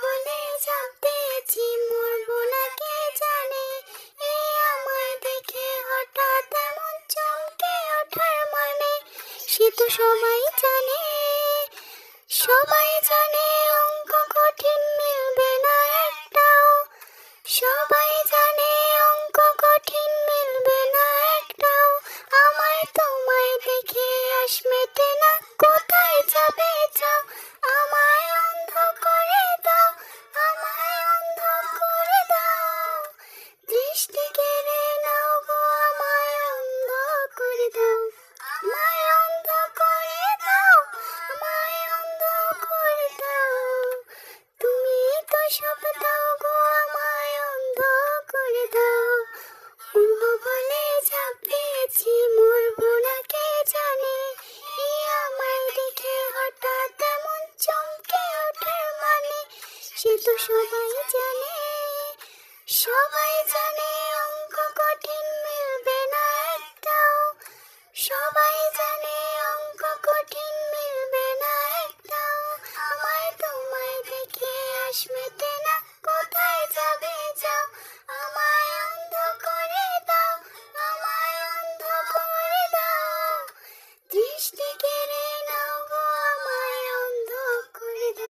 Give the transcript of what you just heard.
বলে ঝাঁপ দিয়েছি, মরবো না কে জানে। এই আমায় দেখে হঠাৎ এমন চমকে ওঠার মানে, সে তো সবাই জানে। সবাই জানে অঙ্ক কঠিন, মিলবে না একটাও। সবাই জানে অঙ্ক কঠিন, মিলবে না একটাও। আমায় তোমায় দেখে আশ মেটে না, কোথায় যাবে যাও। আমায় অন্ধ করে দাও, আমায় অন্ধ করে দাও। দৃষ্টি কেড়ে নাও গো, আমায় অন্ধ করে দাও। আমায় অন্ধ করে দাও, আমায় অন্ধ করে দাও। তুমি তো সব দাও গো, আমায় অন্ধ করে দাও। উড়বো বলে ঝাঁপ দিয়েছি, মরবো না কে জানে। এই আমায় দেখে হঠাৎ এমন চমকে ওঠার মানে, সে তো সবাই জানে। সবাই জানে